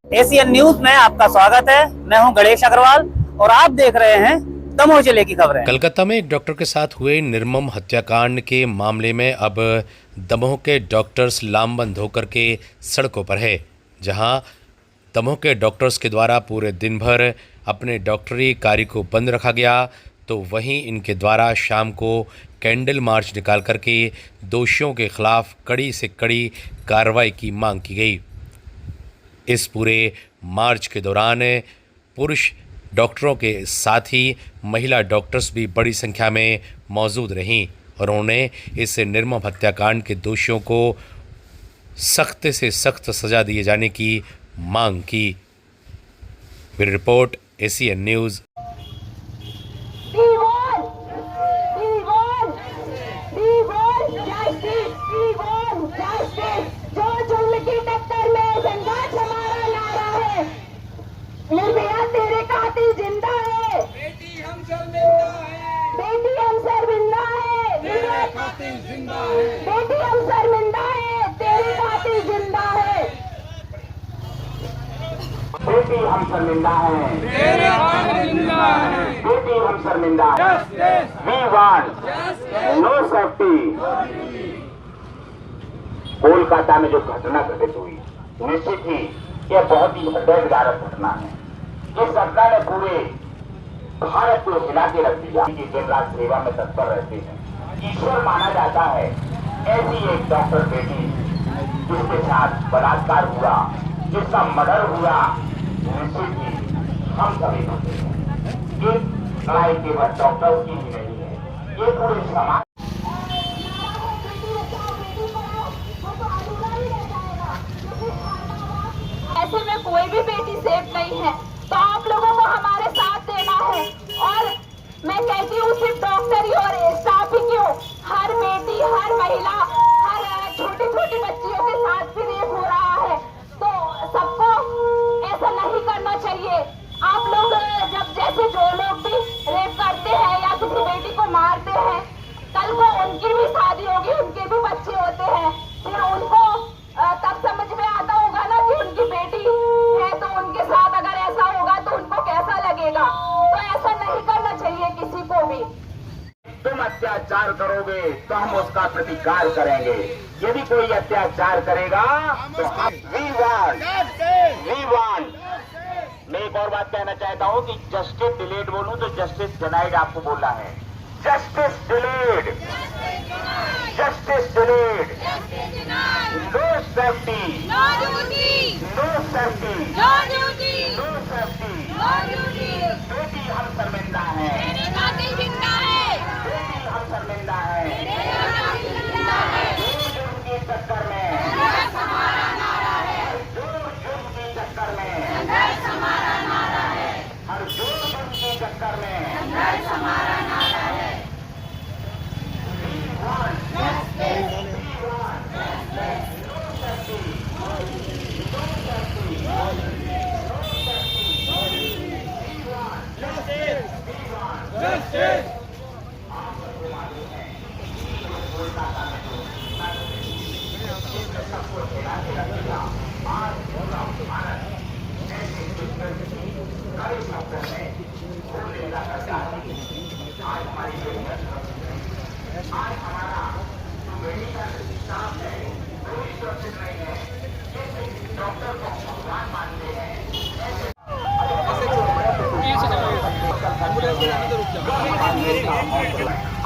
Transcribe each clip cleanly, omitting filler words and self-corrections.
Asian news में आपका स्वागत है। मैं हूं गणेश अग्रवाल और आप देख रहे हैं दमोह जिले की खबरें। कलकत्ता में एक डॉक्टर के साथ हुए निर्मम हत्याकांड के मामले में अब दमोह के डॉक्टर्स लामबंद होकर के सड़कों पर है। जहां दमोह के डॉक्टर्स के द्वारा पूरे दिन भर अपने डॉक्टरी कार्य को बंद रखा गया, तो वहीं इनके द्वारा शाम को कैंडल मार्च निकाल करके दोषियों के खिलाफ कड़ी से कड़ी कार्रवाई की मांग की गई। इस पूरे मार्च के दौरान पुरुष डॉक्टरों के साथ ही महिला डॉक्टर्स भी बड़ी संख्या में मौजूद रहीं और उन्होंने इस निर्मम हत्याकांड के दोषियों को सख्त से सख्त सज़ा दिए जाने की मांग की। Bureau report, Asian news. Nirbhaya तेरे कातिल जिंदा है, बेटी हम शर्मिंदा है, बेटी हम शर्मिंदा है, तेरे कातिल जिंदा है, बेटी हम शर्मिंदा है, तेरे कातिल जिंदा है, बेटी हम शर्मिंदा है, तेरे कातिल जिंदा है, बेटी हम शर्मिंदा है। We want no safety। Kolkata में जो घटना घटित हुई, निश्चित ही यह बहुत ही हृदयविदारक घटना है। इस घटना ने पूरे भारत को हिला के रख दिया। दिन रात सेवा में तत्पर रहते हैं। ईश्वर माना जाता है ऐसी एक डॉक्टर बेटी जिसके साथ बलात्कार हुआ, जिसका मर्डर हुआ, निश्चित ही हम सभी होते हैं। ये लड़ाई केवल डॉक्टर की ही नहीं है, ये पूरे समाज। ऐसे में कोई भी बेटी सेफ नहीं है, तो आप लोगों को हमारे साथ देना है। और मैं कहती हूँ सिर्फ डॉक्टर ही और स्टाफ ही क्यों, हर बेटी, हर महिला, हर छोटी छोटी बच्चियों के साथ भी रेप हो रहा है, तो सबको ऐसा नहीं करना चाहिए। आप लोग जब जैसे जो लोग भी रेप करते हैं या किसी बेटी को मारते हैं, कल को उनकी भी शादी होगी, उनके भी बच्चे होते हैं, फिर उनको तब समझ में आता होगा ना कि उनकी बेटी है, तो उनके साथ अगर ऐसा होगा तो उनको कैसा लगेगा। तो ऐसा नहीं करना चाहिए किसी को भी। तुम अत्याचार करोगे तो हम उसका प्रतिकार करेंगे। यदि कोई अत्याचार करेगा तो हम वी वांट। मैं एक और बात कहना चाहता हूँ कि जस्टिस डिलेड बोलूं तो जस्टिस डिनाइड आपको बोलना है। Justice delayed, justice delayed, no safety, no duty, no safety, no duty, no safety. No duty, बेटी हम शर्मिंदा है, तेरे कातिल जिंदा है, बेटी हम शर्मिंदा है। तेरे कातिल जिंदा है, जुर्म के चक्कर में, संघर्ष हमारा नारा है, जुर्म के चक्कर में, संघर्ष हमारा नारा है, हर जुर्म के चक्कर में, संघर्ष हमारा नारा है।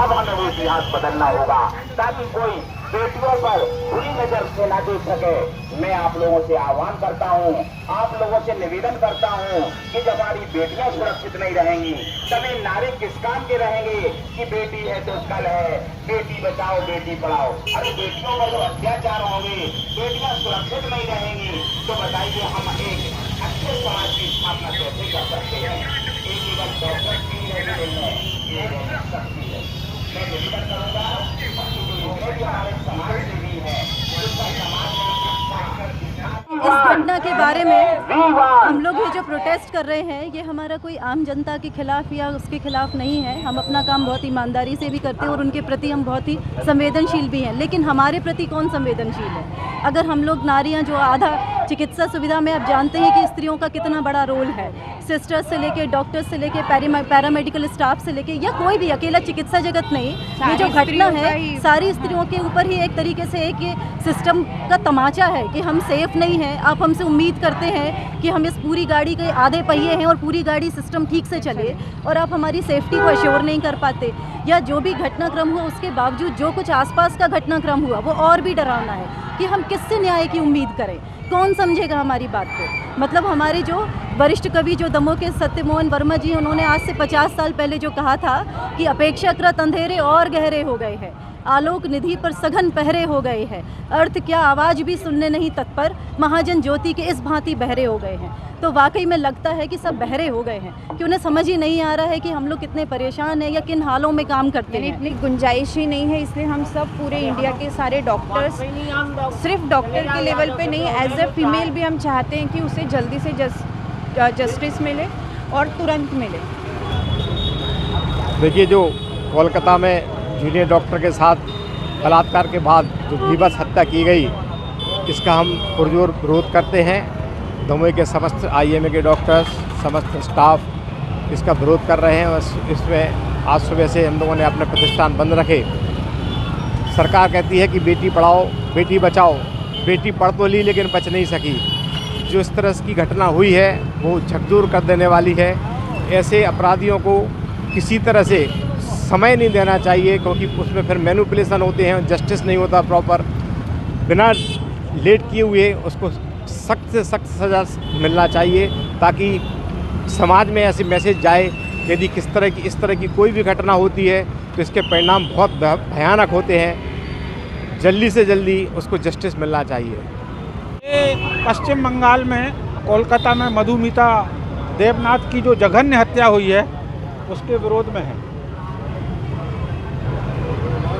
अब हमें वो इतिहास बदलना होगा ताकि कोई बेटियों पर बुरी नजर से ना देख सके। मैं आप लोगों से आह्वान करता हूँ, आप लोगों से निवेदन करता हूँ कि जब हमारी बेटियां सुरक्षित नहीं रहेंगी तब ये नारे किस काम के रहेंगे कि बेटी है तो कल है, बेटी बचाओ बेटी पढ़ाओ। अरे बेटियों पर जो अत्याचार होंगे, बेटियां सुरक्षित नहीं रहेंगी, तो बताइए हम एक अच्छे समाज की स्थापना कैसे कर सकते हैं। एक केवल डॉक्टर की नहीं है, ये शक्ति है। मैं निवेदन करूंगा जितने भी हमारे समाज सेवी हैं, उनका समाज इस घटना के बारे में हम लोग ये जो प्रोटेस्ट कर रहे हैं, ये हमारा कोई आम जनता के खिलाफ या उसके खिलाफ नहीं है। हम अपना काम बहुत ईमानदारी से भी करते हैं और उनके प्रति हम बहुत ही संवेदनशील भी हैं। लेकिन हमारे प्रति कौन संवेदनशील है? अगर हम लोग नारियां जो आधा चिकित्सा सुविधा में आप जानते हैं कि स्त्रियों का कितना बड़ा रोल है। सिस्टर्स से लेके, डॉक्टर्स से लेके, पैरामेडिकल स्टाफ से लेके, या कोई भी अकेला चिकित्सा जगत नहीं, ये जो घटना है सारी स्त्रियों के ऊपर ही एक तरीके से एक ये सिस्टम का तमाचा है कि हम सेफ नहीं हैं। आप हमसे उम्मीद करते हैं कि हम इस पूरी गाड़ी के आधे पहिए हैं और पूरी गाड़ी सिस्टम ठीक से चले, और आप हमारी सेफ्टी को अश्योर नहीं कर पाते। या जो भी घटनाक्रम हुआ उसके बावजूद जो कुछ आसपास का घटनाक्रम हुआ वो और भी डरावना है कि हम किससे न्याय की उम्मीद करें, कौन समझेगा हमारी बात को। मतलब हमारे जो वरिष्ठ कवि जो दमोह के सत्यमोहन वर्मा जी, उन्होंने आज से 50 साल पहले जो कहा था कि अपेक्षाकृत अंधेरे और गहरे हो गए हैं, आलोक निधि पर सघन पहरे हो गए हैं, अर्थ क्या आवाज़ भी सुनने नहीं तत्पर, महाजन ज्योति के इस भांति बहरे हो गए हैं। तो वाकई में लगता है कि सब बहरे हो गए हैं कि उन्हें समझ ही नहीं आ रहा है कि हम लोग कितने परेशान हैं या किन हालों में काम करते हैं। इतनी गुंजाइश ही नहीं है, इसलिए हम सब पूरे इंडिया के सारे डॉक्टर्स, सिर्फ डॉक्टर के लेवल पे नहीं, एज ए फीमेल भी हम चाहते हैं कि उसे जल्दी से जस्टिस मिले और तुरंत मिले। देखिए, जो कोलकाता में जूनियर डॉक्टर के साथ बलात्कार के बाद जो बीभत्स हत्या की गई, इसका हम पुरजोर विरोध करते हैं। दमोह के समस्त IMA के डॉक्टर्स, समस्त स्टाफ इसका विरोध कर रहे हैं और इसमें आज सुबह से हम लोगों ने अपने प्रतिष्ठान बंद रखे। सरकार कहती है कि बेटी पढ़ाओ बेटी बचाओ, बेटी पढ़ तो ली लेकिन बच नहीं सकी। जो इस तरह की घटना हुई है वो झकझोर कर देने वाली है। ऐसे अपराधियों को किसी तरह से समय नहीं देना चाहिए, क्योंकि उसमें फिर मैनिपुलेशन होते हैं, जस्टिस नहीं होता प्रॉपर। बिना लेट किए हुए उसको सख्त से सख्त सज़ा मिलना चाहिए, ताकि समाज में ऐसे मैसेज जाए यदि इस तरह की कोई भी घटना होती है तो इसके परिणाम बहुत भयानक होते हैं। जल्दी से जल्दी उसको जस्टिस मिलना चाहिए। ये पश्चिम बंगाल में कोलकाता में मधुमिता देवनाथ की जो जघन्य हत्या हुई है उसके विरोध में है।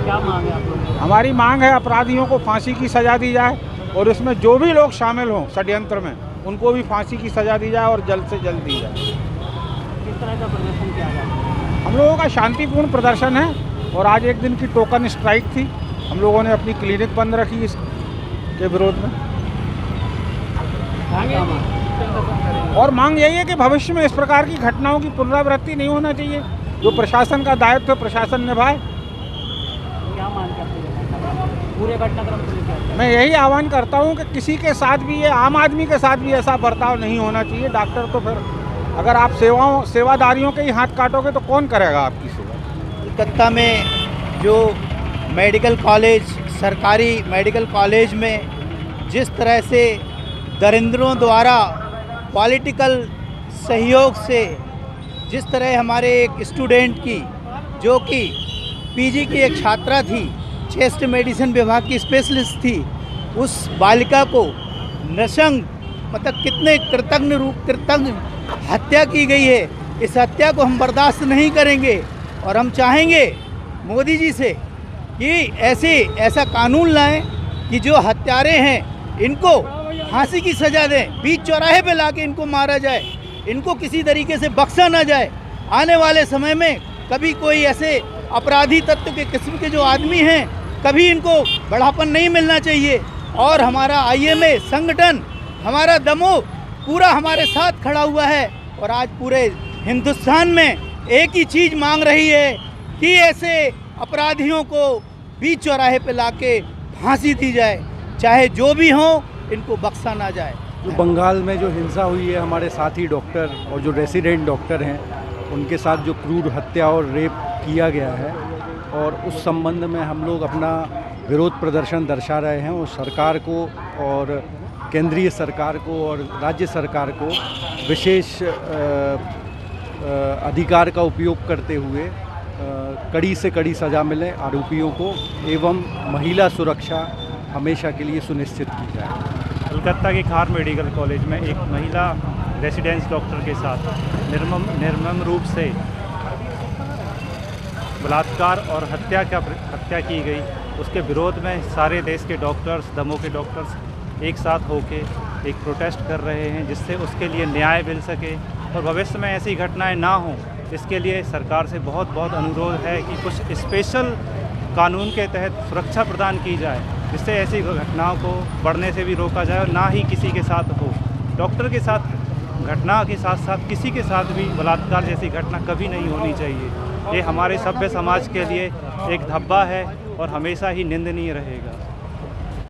क्या मांग है आप लोगों की? हमारी मांग है अपराधियों को फांसी की सज़ा दी जाए और इसमें जो भी लोग शामिल हों षड्यंत्र में उनको भी फांसी की सज़ा दी जाए और जल्द से जल्द दी जाए। किस तरह का प्रदर्शन किया जा रहा है? हम लोगों का शांतिपूर्ण प्रदर्शन है और आज एक दिन की टोकन स्ट्राइक थी। हम लोगों ने अपनी क्लिनिक बंद रखी इसके विरोध में। और मांग यही है कि भविष्य में इस प्रकार की घटनाओं की पुनरावृत्ति नहीं होना चाहिए। जो प्रशासन का दायित्व प्रशासन निभाए। क्या मांग करते हैं पूरे घटनाक्रम को लेकर? मैं यही आह्वान करता हूं कि किसी के साथ भी, ये आम आदमी के साथ भी ऐसा बर्ताव नहीं होना चाहिए। डॉक्टर तो फिर अगर आप सेवादारियों के ही हाथ काटोगे तो कौन करेगा आपकी सेवा? कोलकाता में जो मेडिकल कॉलेज, सरकारी मेडिकल कॉलेज में जिस तरह से दरिंद्रों द्वारा पॉलिटिकल सहयोग से जिस तरह हमारे एक स्टूडेंट की, जो कि PG की एक छात्रा थी, चेस्ट मेडिसिन विभाग की स्पेशलिस्ट थी, उस बालिका को नृशंस मतलब कितने कृतज्ञ हत्या की गई है। इस हत्या को हम बर्दाश्त नहीं करेंगे और हम चाहेंगे मोदी जी से कि ऐसा कानून लाएं कि जो हत्यारे हैं इनको फांसी की सज़ा दें, बीच चौराहे पे लाके इनको मारा जाए, इनको किसी तरीके से बख्शा ना जाए। आने वाले समय में कभी कोई ऐसे अपराधी तत्व के किस्म के जो आदमी हैं, कभी इनको बढ़ापन नहीं मिलना चाहिए। और हमारा IMA संगठन, हमारा दमोह पूरा हमारे साथ खड़ा हुआ है और आज पूरे हिंदुस्तान में एक ही चीज़ मांग रही है कि ऐसे अपराधियों को बीच चौराहे पे लाके फांसी दी जाए, चाहे जो भी हो, इनको बख्शा ना जाए। जो बंगाल में जो हिंसा हुई है, हमारे साथी डॉक्टर और जो रेसिडेंट डॉक्टर हैं उनके साथ जो क्रूर हत्या और रेप किया गया है, और उस संबंध में हम लोग अपना विरोध प्रदर्शन दर्शा रहे हैं और सरकार को और केंद्रीय सरकार को और राज्य सरकार को विशेष अधिकार का उपयोग करते हुए कड़ी से कड़ी सज़ा मिले आरोपियों को, एवं महिला सुरक्षा हमेशा के लिए सुनिश्चित की जाए। कोलकाता के खार मेडिकल कॉलेज में एक महिला रेसिडेंस डॉक्टर के साथ निर्मम रूप से बलात्कार और हत्या की गई, उसके विरोध में सारे देश के डॉक्टर्स, दमोह के डॉक्टर्स एक साथ होके एक प्रोटेस्ट कर रहे हैं, जिससे उसके लिए न्याय मिल सके और भविष्य में ऐसी घटनाएं ना हों। इसके लिए सरकार से बहुत अनुरोध है कि कुछ स्पेशल कानून के तहत सुरक्षा प्रदान की जाए जिससे ऐसी घटनाओं को बढ़ने से भी रोका जाए और ना ही किसी के साथ हो। डॉक्टर के साथ घटना के साथ साथ किसी के साथ भी बलात्कार जैसी घटना कभी नहीं होनी चाहिए। ये हमारे सभ्य समाज के लिए एक धब्बा है और हमेशा ही निंदनीय रहेगा।